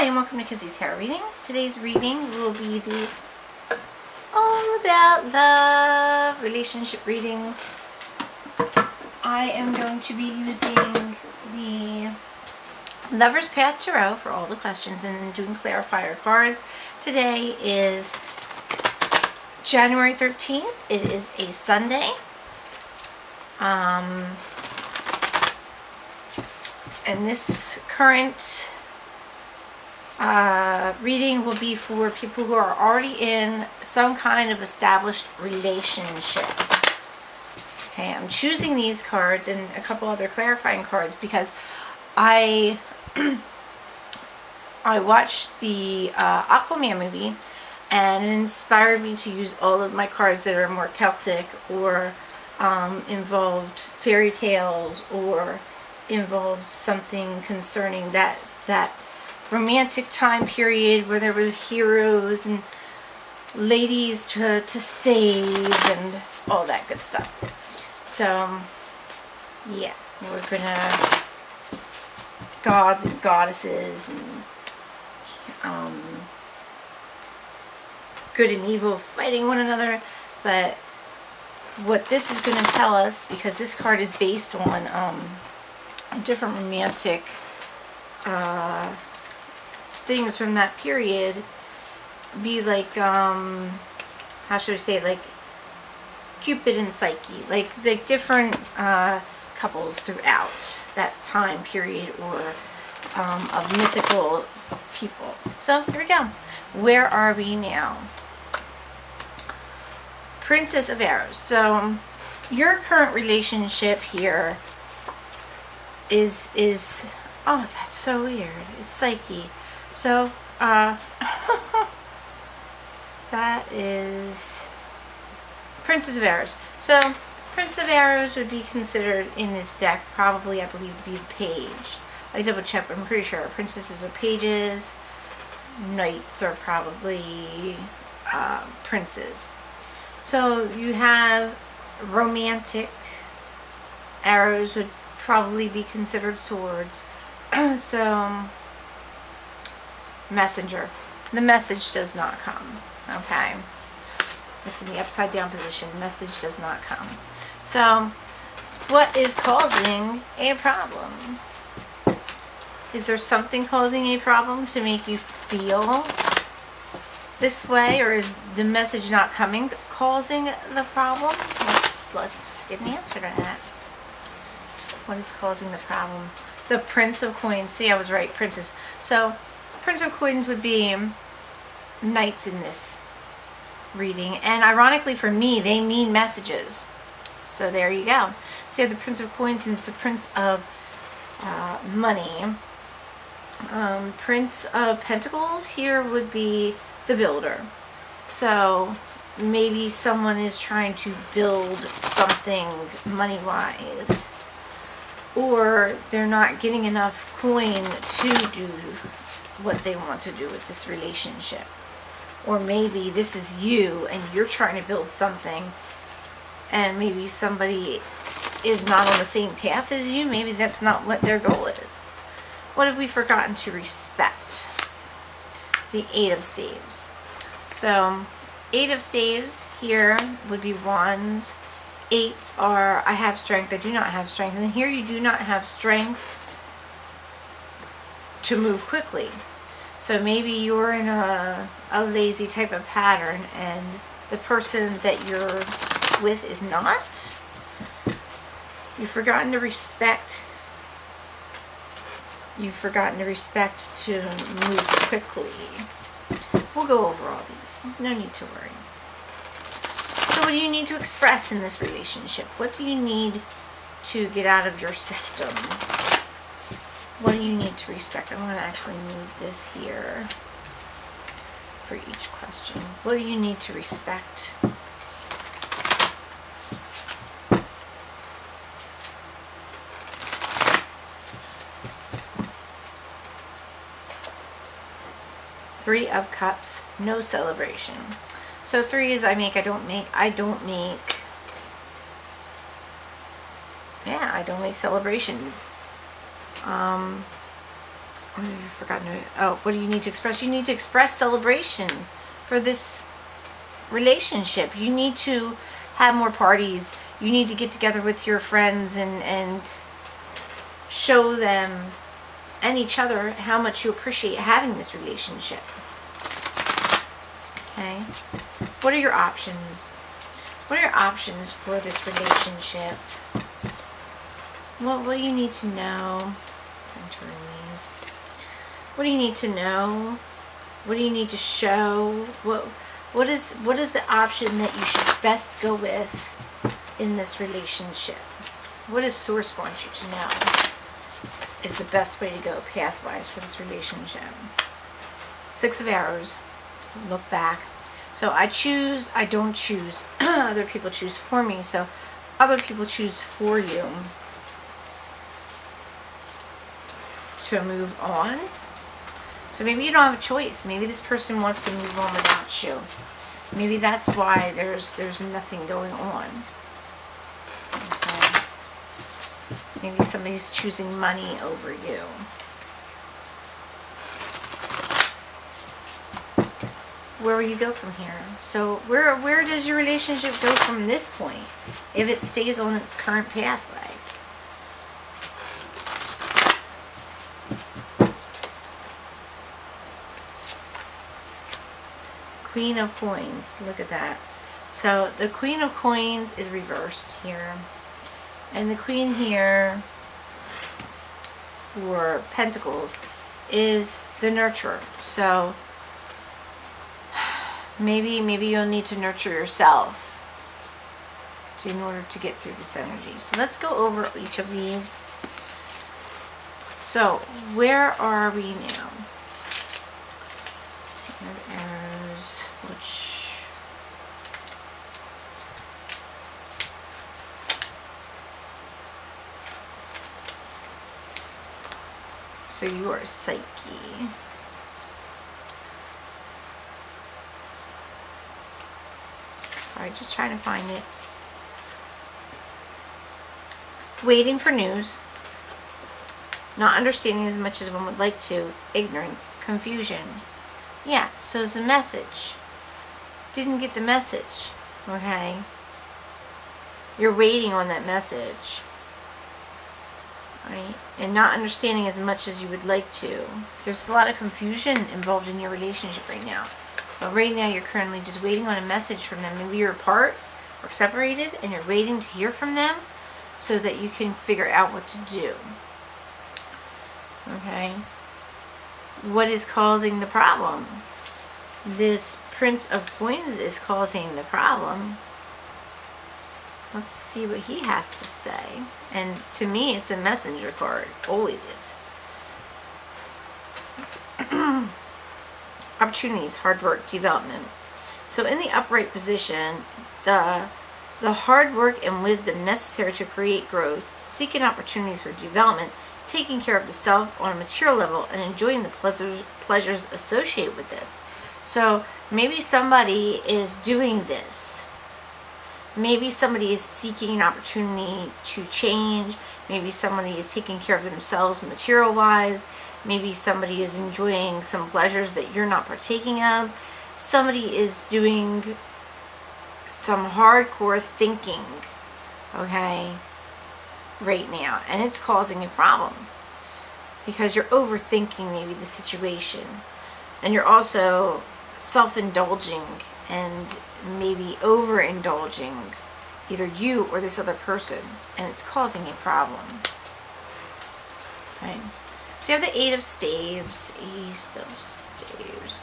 Hi, and welcome to Kizzy's Tarot Readings. Today's reading will be the All About Love relationship reading. I am going to be using the Lover's Path Tarot for all the questions and then doing clarifier cards. Today is January 13th. It is a Sunday. And this current reading will be for people who are already in some kind of established relationship. Okay, I'm choosing these cards and a couple other clarifying cards because I watched the Aquaman movie, and it inspired me to use all of my cards that are more Celtic or involved fairy tales or involved something concerning that romantic time period where there were heroes and ladies to save and all that good stuff. So yeah, we're gonna gods and goddesses and good and evil fighting one another. But what this is going to tell us, because this card is based on different romantic things from that period, be like how should I say, like Cupid and Psyche, like different couples throughout that time period, or of mythical people. So here we go. Where are we now? Princess of Arrows. So your current relationship here is oh, that's so weird. It's Psyche. So that is Princess of Arrows. So Princess of Arrows would be considered in this deck probably, I believe, to be the page. I double check, but I'm pretty sure princesses are pages, knights are probably princes. So you have romantic arrows would probably be considered swords. So messenger. The message does not come. Okay. It's in the upside down position. Message does not come. So what is causing a problem? Is there something causing a problem to make you feel this way, or is the message not coming causing the problem? Let's get an answer to that. What is causing the problem? The Prince of Coins. See, I was right, Princess. So Prince of Coins would be knights in this reading, and ironically for me, they mean messages. So there you go. So you have the Prince of Coins, and it's the Prince of money. Prince of Pentacles here would be the builder. So maybe someone is trying to build something money-wise, or they're not getting enough coin to do what they want to do with this relationship. Or maybe this is you and you're trying to build something, and maybe somebody is not on the same path as you. Maybe that's not what their goal is. What have we forgotten to respect? The Eight of Staves. So Eight of Staves here would be wands. Eights are, I have strength, I do not have strength. And here you do not have strength to move quickly. So maybe you're in a lazy type of pattern, and the person that you're with is not. You've forgotten to respect. You've forgotten to respect to move quickly. We'll go over all these. No need to worry. So what do you need to express in this relationship? What do you need to get out of your system? What do you need to respect? I'm going to actually move this here for each question. What do you need to respect? Three of Cups, no celebration. So three is I make, I don't make, I don't make. Yeah, I don't make celebrations. What have you forgotten? Oh, what do you need to express? You need to express celebration for this relationship. You need to have more parties. You need to get together with your friends and show them and each other how much you appreciate having this relationship. Okay? What are your options? What are your options for this relationship? What do you need to know? I'm turning these. What do you need to know? What do you need to show? What is the option that you should best go with in this relationship? What does Source want you to know is the best way to go pathwise for this relationship? 6 of Arrows. Look back. So I don't choose. Other people choose for me. So other people choose for you to move on. So maybe you don't have a choice. Maybe this person wants to move on without you. Maybe that's why there's nothing going on. Okay. Maybe somebody's choosing money over you. Where will you go from here? So where does your relationship go from this point if it stays on its current pathway? Queen of Coins. Look at that. So the Queen of Coins is reversed here. And the Queen here for Pentacles is the nurturer. So maybe you'll need to nurture yourself in order to get through this energy. So let's go over each of these. So where are we now? Arrows, which so you are Psyche. Sorry, just trying to find it. Waiting for news. Not understanding as much as one would like to. Ignorance. Confusion. Yeah, so it's a message. Didn't get the message. Okay? You're waiting on that message. Right? And not understanding as much as you would like to. There's a lot of confusion involved in your relationship right now. But right now you're currently just waiting on a message from them. Maybe you're apart or separated and you're waiting to hear from them so that you can figure out what to do. Okay? What is causing the problem? This Prince of Coins is causing the problem. Let's see what he has to say. And to me, it's a messenger card. Always. Opportunities, hard work, development. So in the upright position, the hard work and wisdom necessary to create growth, seeking opportunities for development, taking care of the self on a material level, and enjoying the pleasures associated with this. So maybe somebody is doing this. Maybe somebody is seeking an opportunity to change. Maybe somebody is taking care of themselves material-wise. Maybe somebody is enjoying some pleasures that you're not partaking of. Somebody is doing some hardcore thinking, okay, right now. And it's causing a problem because you're overthinking maybe the situation. And you're also self-indulging and maybe overindulging either you or this other person, and it's causing a problem. Okay. So you have the Eight of Staves, Ace of Staves,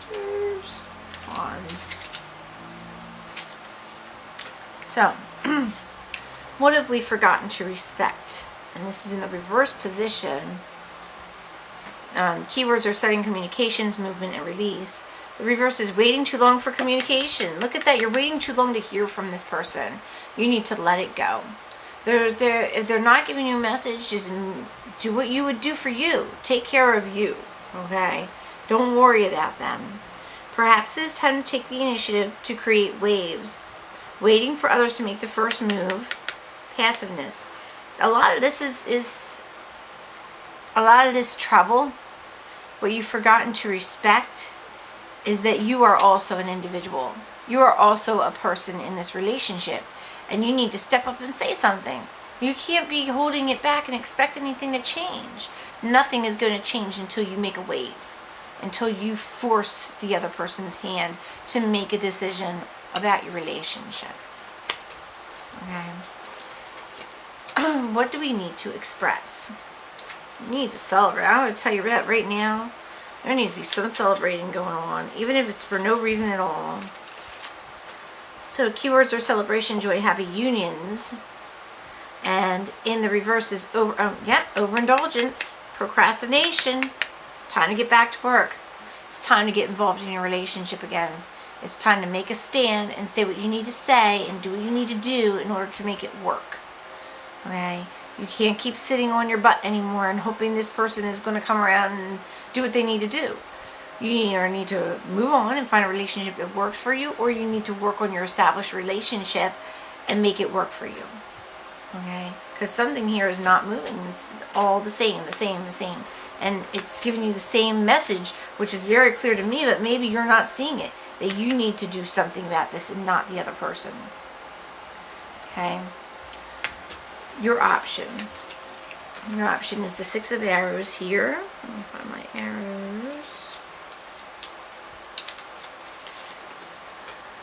Wands. So, what have we forgotten to respect? And this is in the reverse position. Keywords are setting communications, movement, and release. The reverse is waiting too long for communication. Look at that. You're waiting too long to hear from this person. You need to let it go. If they're not giving you a message, just do what you would do for you. Take care of you. Okay? Don't worry about them. Perhaps it is time to take the initiative to create waves. Waiting for others to make the first move. Passiveness. A lot of this is a lot of this trouble What you've forgotten to respect is that you are also an individual. You are also a person in this relationship, and you need to step up and say something. You can't be holding it back and expect anything to change. Nothing is going to change until you make a wave, until you force the other person's hand to make a decision about your relationship. Okay. What do we need to express? We need to celebrate. I'm going to tell you that right now. There needs to be some celebrating going on, even if it's for no reason at all. So keywords are celebration, joy, happy, unions. And in the reverse is overindulgence, procrastination. Time to get back to work. It's time to get involved in your relationship again. It's time to make a stand and say what you need to say and do what you need to do in order to make it work. Okay? You can't keep sitting on your butt anymore and hoping this person is going to come around and do what they need to do. You either need to move on and find a relationship that works for you, or you need to work on your established relationship and make it work for you. Okay? Because something here is not moving. It's all the same. And it's giving you the same message, which is very clear to me, but maybe you're not seeing it. That you need to do something about this and not the other person. Okay? Your option. Your option is the 6 of arrows here. Let me find my arrows.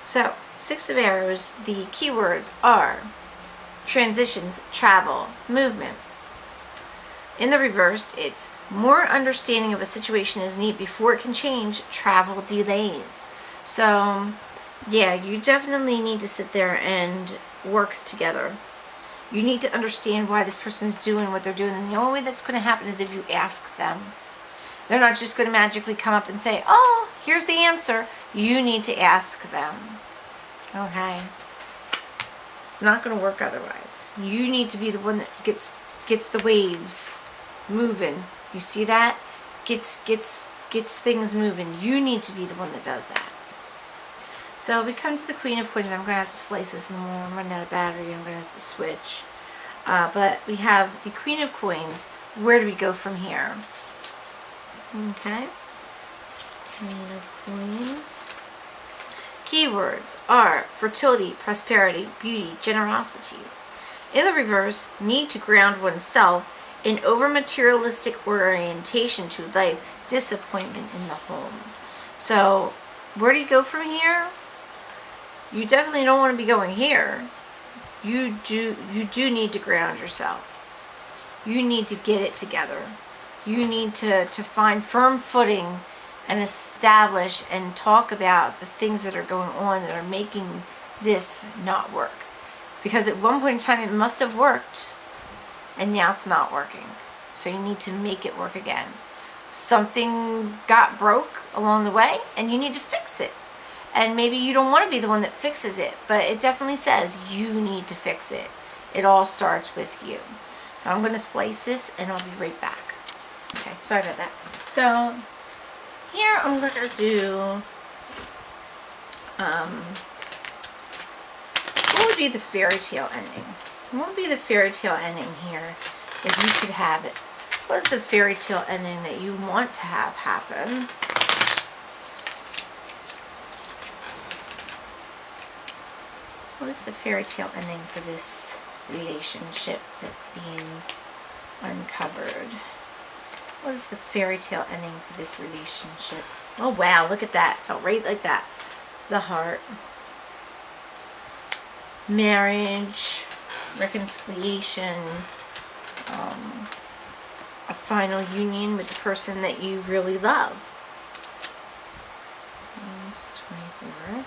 So, 6 of arrows, the keywords are transitions, travel, movement. In the reverse, it's more understanding of a situation is needed before it can change, travel delays. So, yeah, you definitely need to sit there and work together. You need to understand why this person's doing what they're doing. And the only way that's going to happen is if you ask them. They're not just going to magically come up and say, oh, here's the answer. You need to ask them. Okay? It's not going to work otherwise. You need to be the one that gets the waves moving. You see that? Gets things moving. You need to be the one that does that. So we come to the Queen of Coins. I'm going to have to slice this in the morning. I'm running out of battery. I'm going to have to switch. But we have the Queen of Coins. Where do we go from here? Okay. Queen of Coins. Keywords are fertility, prosperity, beauty, generosity. In the reverse, need to ground oneself in over-materialistic orientation to life, disappointment in the home. So, where do you go from here? You definitely don't want to be going here. You do need to ground yourself. You need to get it together. You need to find firm footing and establish and talk about the things that are going on that are making this not work. Because at one point in time it must have worked, and now it's not working. So you need to make it work again. Something got broke along the way, and you need to fix it. And maybe you don't want to be the one that fixes it, but it definitely says you need to fix it. It all starts with you. So I'm going to splice this, and I'll be right back. Okay, sorry about that. So here I'm going to do, what would be the fairy tale ending? What would be the fairy tale ending here if you could have it? What is the fairy tale ending that you want to have happen? What is the fairy tale ending for this relationship that's being uncovered? What is the fairy tale ending for this relationship? Oh wow, look at that. Felt right like that. The heart. Marriage. Reconciliation. A final union with the person that you really love. That's 24.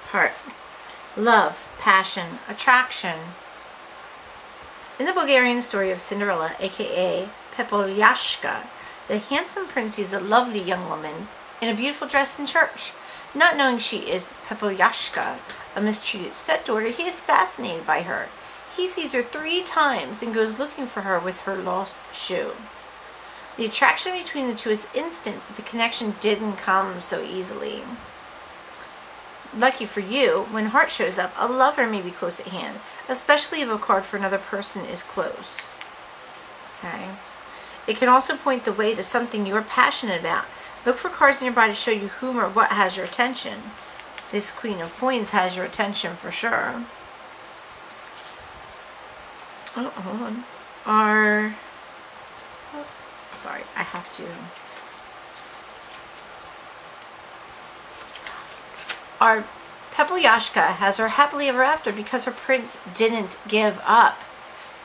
Heart. Love, passion, attraction. In the Bulgarian story of Cinderella, aka Pepolyashka, the handsome prince sees a lovely young woman in a beautiful dress in church. Not knowing she is Pepolyashka, a mistreated stepdaughter, he is fascinated by her. He sees her 3 times, then goes looking for her with her lost shoe. The attraction between the two is instant, but the connection didn't come so easily. Lucky for you, when heart shows up, a lover may be close at hand, especially if a card for another person is close. Okay. It can also point the way to something you're passionate about. Look for cards nearby to show you whom or what has your attention. This Queen of Coins has your attention for sure. Oh, hold on. Sorry, I have to. Our Pepeljashka has her happily ever after because her prince didn't give up.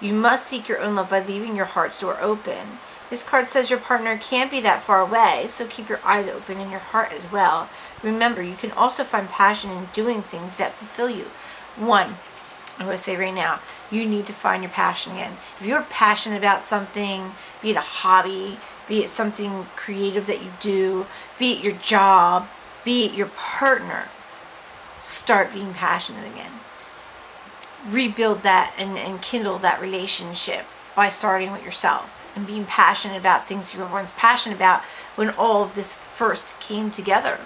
You must seek your own love by leaving your heart's door open. This card says your partner can't be that far away, so keep your eyes open and your heart as well. Remember, you can also find passion in doing things that fulfill you. One, I'm going to say right now, you need to find your passion again. If you're passionate about something, be it a hobby, be it something creative that you do, be it your job, be it your partner, start being passionate again. Rebuild that and kindle that relationship by starting with yourself and being passionate about things you were once passionate about when all of this first came together.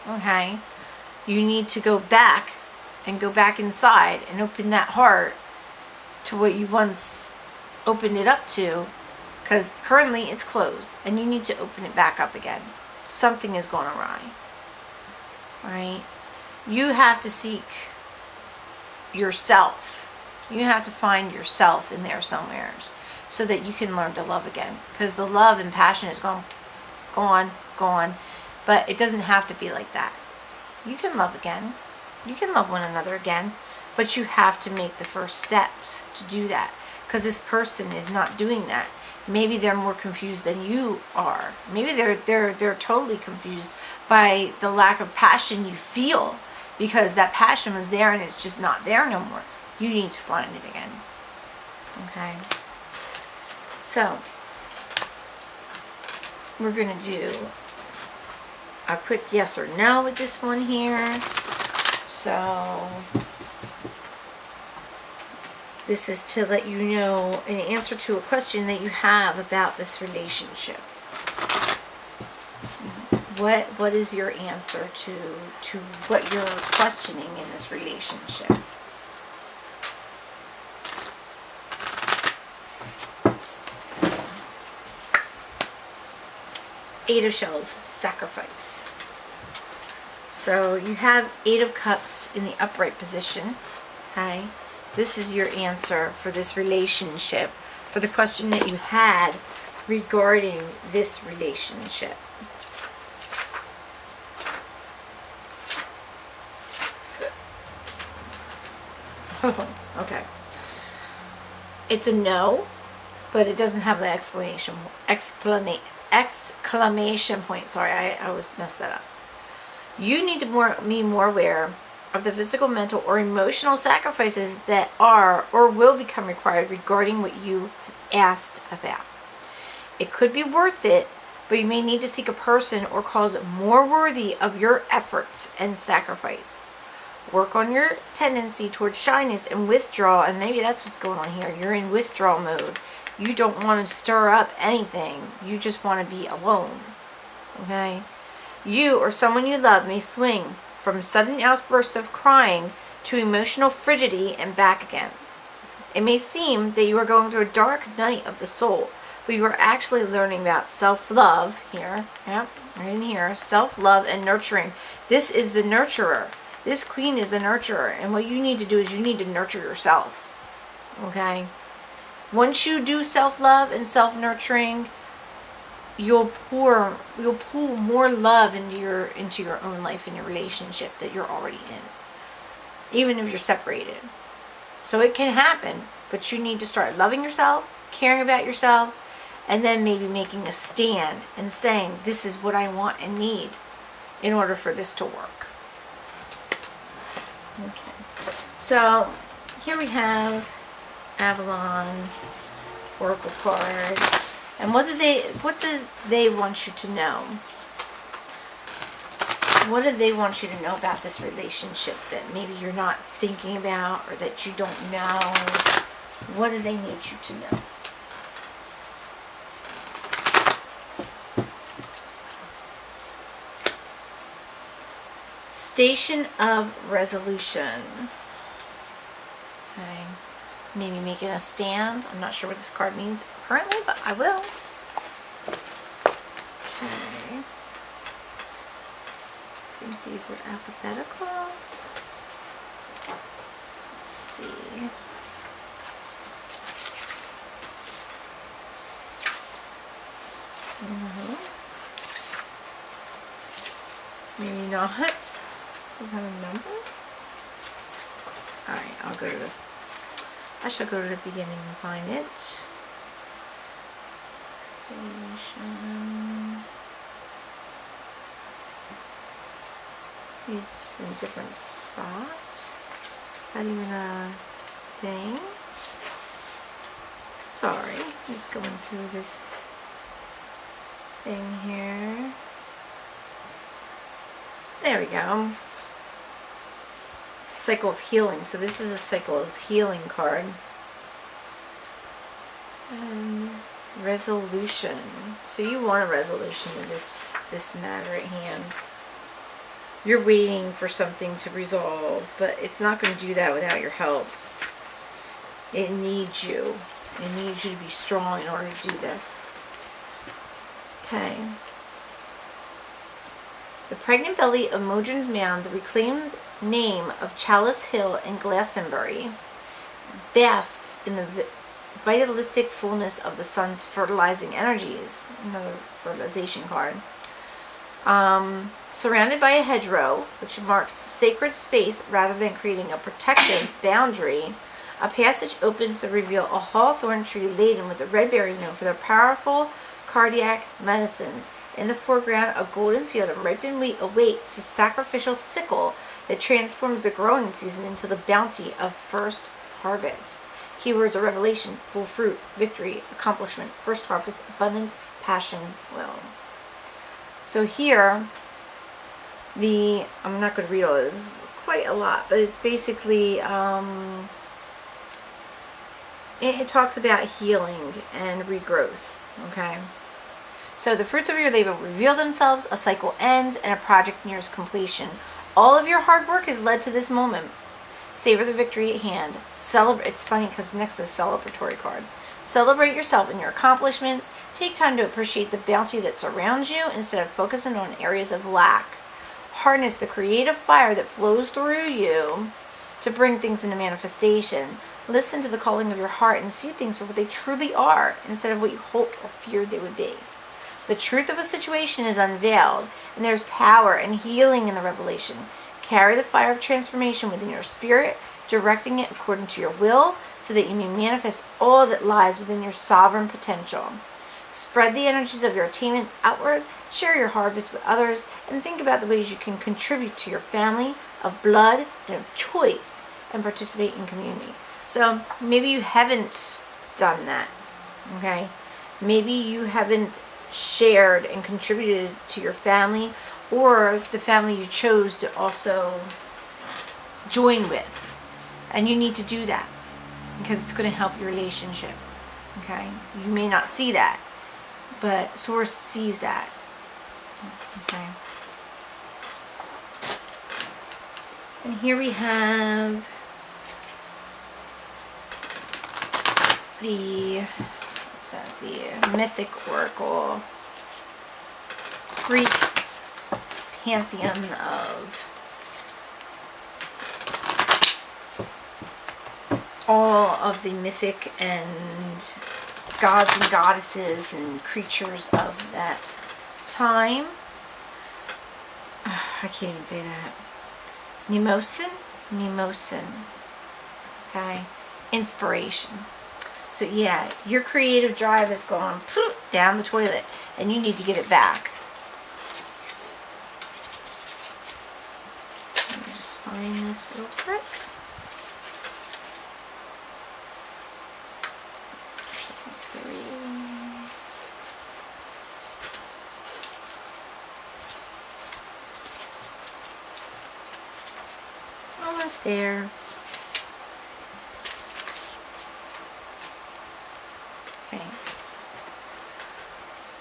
Okay? You need to go back inside and open that heart to what you once opened it up to, because currently it's closed and you need to open it back up again. Something is going awry. Right? You have to seek yourself. You have to find yourself in there somewhere so that you can learn to love again, because the love and passion is gone, but it doesn't have to be like that. You can love again. You can love one another again, but you have to make the first steps to do that, because this person is not doing that. Maybe they're more confused than you are. Maybe they're totally confused by the lack of passion you feel, because that passion was there and it's just not there no more. You need to find it again. Okay? So, we're going to do a quick yes or no with this one here. So, this is to let you know an answer to a question that you have about this relationship. What is your answer to what you're questioning in this relationship? Eight of Shells, sacrifice. So you have Eight of Cups in the upright position. Okay? This is your answer for this relationship, for the question that you had regarding this relationship. Okay. It's a no, but it doesn't have the exclamation point. Sorry, I always mess that up. You need to be more aware of the physical, mental, or emotional sacrifices that are or will become required regarding what you have asked about. It could be worth it, but you may need to seek a person or cause more worthy of your efforts and sacrifice. Work on your tendency towards shyness and withdrawal, and maybe that's what's going on here. You're in withdrawal mode. You don't want to stir up anything. You just want to be alone. Okay? You or someone you love may swing from sudden outbursts of crying to emotional frigidity and back again. It may seem that you are going through a dark night of the soul, but you are actually learning about self-love here. Yep, right in here. Self-love and nurturing. This is the nurturer. This queen is the nurturer, and what you need to do is you need to nurture yourself. Okay? Once you do self-love and self-nurturing, you'll pull more love into your own life, in your relationship that you're already in, even if you're separated. So it can happen, but you need to start loving yourself, caring about yourself, and then maybe making a stand and saying, this is what I want and need in order for this to work. Okay. So here we have Avalon Oracle cards. And what does they want you to know? What do they want you to know about this relationship that maybe you're not thinking about or that you don't know? What do they need you to know? Station of resolution. Okay. maybe making a stand. I'm not sure what this card means currently, but I will. Okay. I think these are alphabetical. Let's see. Maybe not. Does it have a number? Alright, I shall go to the beginning and find it. Station. It's just in a different spot. Is that even a thing? Sorry, I'm just going through this thing here. There we go. Cycle of healing. So this is a cycle of healing card. And resolution. So you want a resolution to this matter at hand. You're waiting for something to resolve, but it's not going to do that without your help. It needs you. It needs you to be strong in order to do this. Okay. The pregnant belly of Modron's Mound, the reclaimed name of Chalice Hill in Glastonbury, basks in the vitalistic fullness of the sun's fertilizing energies. Another fertilization card. Surrounded by a hedgerow, which marks sacred space rather than creating a protective boundary, a passage opens to reveal a hawthorn tree laden with the red berries known for their powerful cardiac medicines. In the foreground, a golden field of ripened wheat awaits the sacrificial sickle that transforms the growing season into the bounty of first harvest. Keywords are revelation, full fruit, victory, accomplishment, first harvest, abundance, passion, will. So here, I'm not going to read all this, quite a lot, but it's basically, it talks about healing and regrowth, okay? So the fruits of your labor reveal themselves, a cycle ends, and a project nears completion. All of your hard work has led to this moment. Savor the victory at hand. Celebrate. It's funny because next is a celebratory card. Celebrate yourself and your accomplishments. Take time to appreciate the bounty that surrounds you instead of focusing on areas of lack. Harness the creative fire that flows through you to bring things into manifestation. Listen to the calling of your heart and see things for what they truly are instead of what you hoped or feared they would be. The truth of a situation is unveiled, and there's power and healing in the revelation. Carry the fire of transformation within your spirit, directing it according to your will, so that you may manifest all that lies within your sovereign potential. Spread the energies of your attainments outward, share your harvest with others, and think about the ways you can contribute to your family of blood and of choice and participate in community. So maybe you haven't done that, okay? Maybe you haven't shared and contributed to your family or the family you chose to also join with, and you need to do that because it's going to help your relationship. Okay, you may not see that, but source sees that. Okay, and here we have the mythic oracle, Greek pantheon of all of the mythic and gods and goddesses and creatures of that time. I can't even say that. Mnemosyne. Okay, inspiration. So yeah, your creative drive has gone down the toilet and you need to get it back. Let me just find this real quick. Almost there.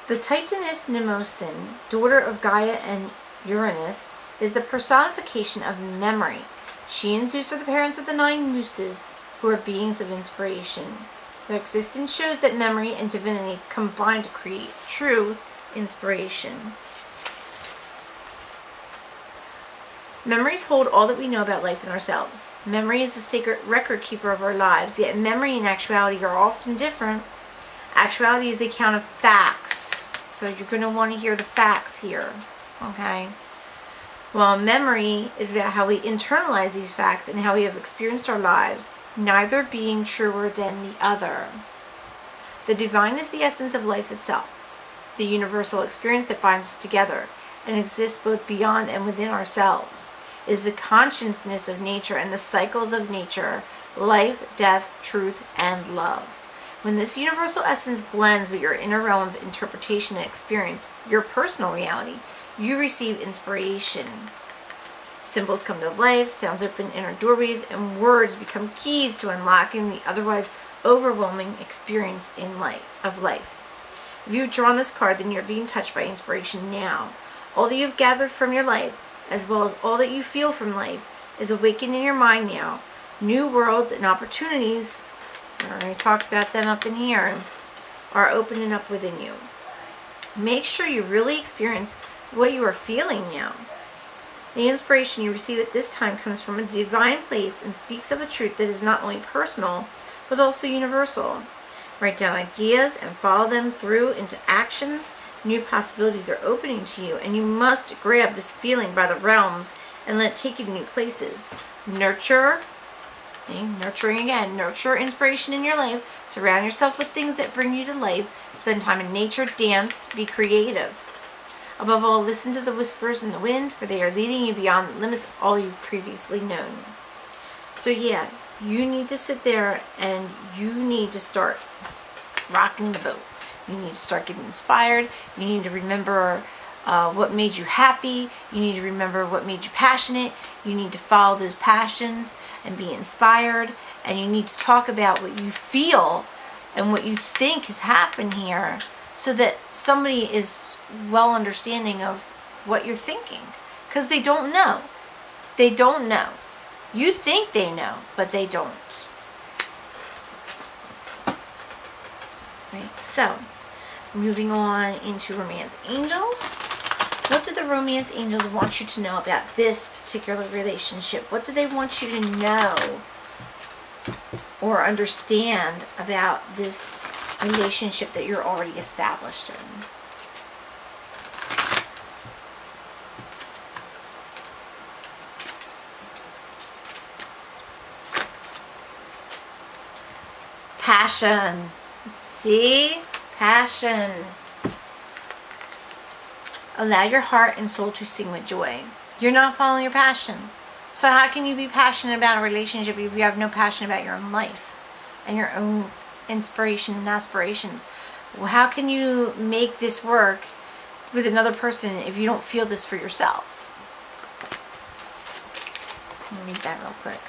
The Titaness Mnemosyne, daughter of Gaia and Uranus, is the personification of memory. She and Zeus are the parents of the 9 muses who are beings of inspiration. Their existence shows that memory and divinity combine to create true inspiration. Memories hold all that we know about life and ourselves. Memory is the sacred record keeper of our lives, yet memory and actuality are often different. Actuality is the account of facts. So you're going to want to hear the facts here. Okay? While memory is about how we internalize these facts and how we have experienced our lives, neither being truer than the other. The divine is the essence of life itself, the universal experience that binds us together and exists both beyond and within ourselves. It is the consciousness of nature and the cycles of nature, life, death, truth, and love. When this universal essence blends with your inner realm of interpretation and experience, your personal reality, you receive inspiration. Symbols come to life, sounds open inner doorways, and words become keys to unlocking the otherwise overwhelming experience of life. If you've drawn this card, then you're being touched by inspiration now. All that you've gathered from your life, as well as all that you feel from life, is awakened in your mind now. New worlds and opportunities, I already talked about them up in here, are opening up within you. Make sure you really experience what you are feeling now. The inspiration you receive at this time comes from a divine place and speaks of a truth that is not only personal, but also universal. Write down ideas and follow them through into actions. New possibilities are opening to you, and you must grab this feeling by the realms and let it take you to new places. Nurture inspiration in your life. Surround yourself with things that bring you to life. Spend time in nature, dance, be creative. Above all, listen to the whispers in the wind, for they are leading you beyond the limits of all you've previously known. So yeah, you need to sit there and you need to start rocking the boat. You need to start getting inspired. You need to remember what made you happy. You need to remember what made you passionate. You need to follow those passions and be inspired. And you need to talk about what you feel and what you think has happened here, so that somebody is well understanding of what you're thinking. Because they don't know. They don't know. You think they know, but they don't. Right, so moving on into Romance Angels. What do the Romance Angels want you to know about this particular relationship? What do they want you to know or understand about this relationship that you're already established in? Passion. See? Passion. Allow your heart and soul to sing with joy. You're not following your passion. So how can you be passionate about a relationship if you have no passion about your own life and your own inspiration and aspirations? Well, how can you make this work with another person if you don't feel this for yourself? Let me read that real quick.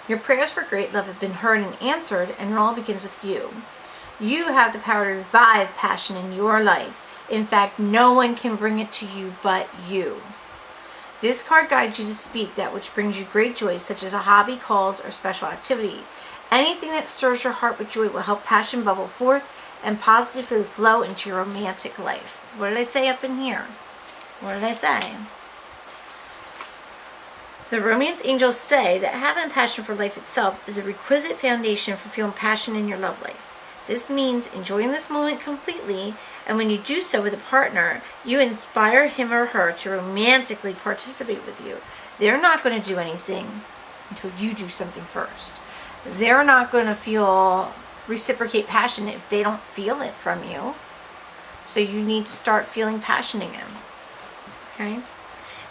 Your prayers for great love have been heard and answered, and it all begins with you. You have the power to revive passion in your life. In fact, no one can bring it to you but you. This card guides you to speak that which brings you great joy, such as a hobby, cause, or special activity. Anything that stirs your heart with joy will help passion bubble forth and positively flow into your romantic life. What did I say up in here? What did I say? The Romance Angels say that having passion for life itself is a requisite foundation for feeling passion in your love life. This means enjoying this moment completely, and when you do so with a partner, you inspire him or her to romantically participate with you. They're not going to do anything until you do something first. They're not going to reciprocate passion if they don't feel it from you. So you need to start feeling passion again. Okay?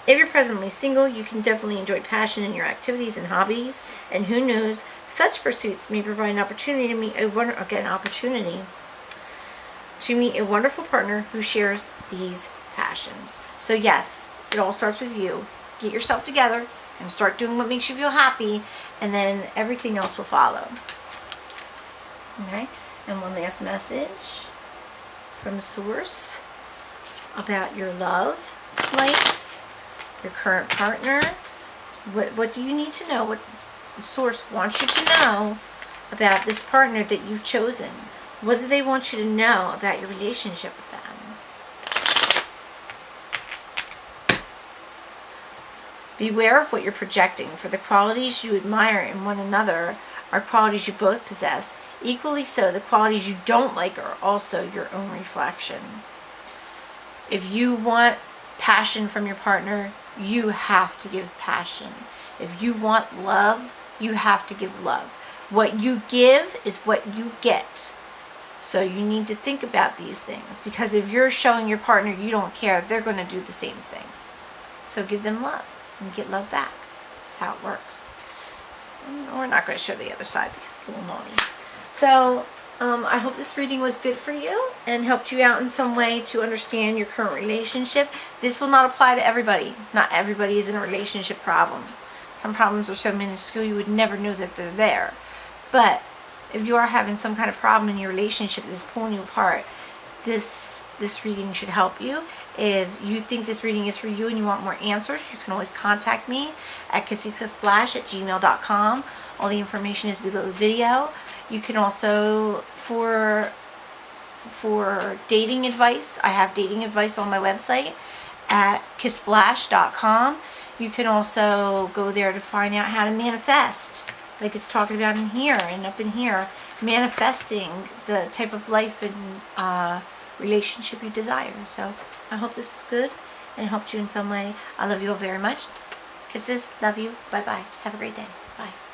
If you're presently single, you can definitely enjoy passion in your activities and hobbies, and who knows, such pursuits may provide an opportunity to meet a wonderful partner who shares these passions. So yes, it all starts with you. Get yourself together and start doing what makes you feel happy, and then everything else will follow. Okay? And one last message from Source about your love. life, your current partner. What do you need to know? What source wants you to know about this partner that you've chosen? What do they want you to know about your relationship with them? Beware of what you're projecting, for the qualities you admire in one another are qualities you both possess. Equally so, the qualities you don't like are also your own reflection. If you want passion from your partner, you have to give passion. If you want love, you have to give love. What you give is what you get. So you need to think about these things, because if you're showing your partner you don't care, they're going to do the same thing. So give them love and get love back. That's how it works. And we're not going to show the other side because it's a little naughty. So I hope this reading was good for you and helped you out in some way to understand your current relationship. This will not apply to everybody. Not everybody is in a relationship problem. Some problems are so minuscule you would never know that they're there. But if you are having some kind of problem in your relationship that's pulling you apart, this reading should help you. If you think this reading is for you and you want more answers, you can always contact me at kissyclissplash@gmail.com. All the information is below the video. You can also, for dating advice, I have dating advice on my website at kissplash.com. You can also go there to find out how to manifest, like it's talking about in here and up in here, manifesting the type of life and relationship you desire. So I hope this was good and helped you in some way. I love you all very much. Kisses. Love you. Bye-bye. Have a great day. Bye.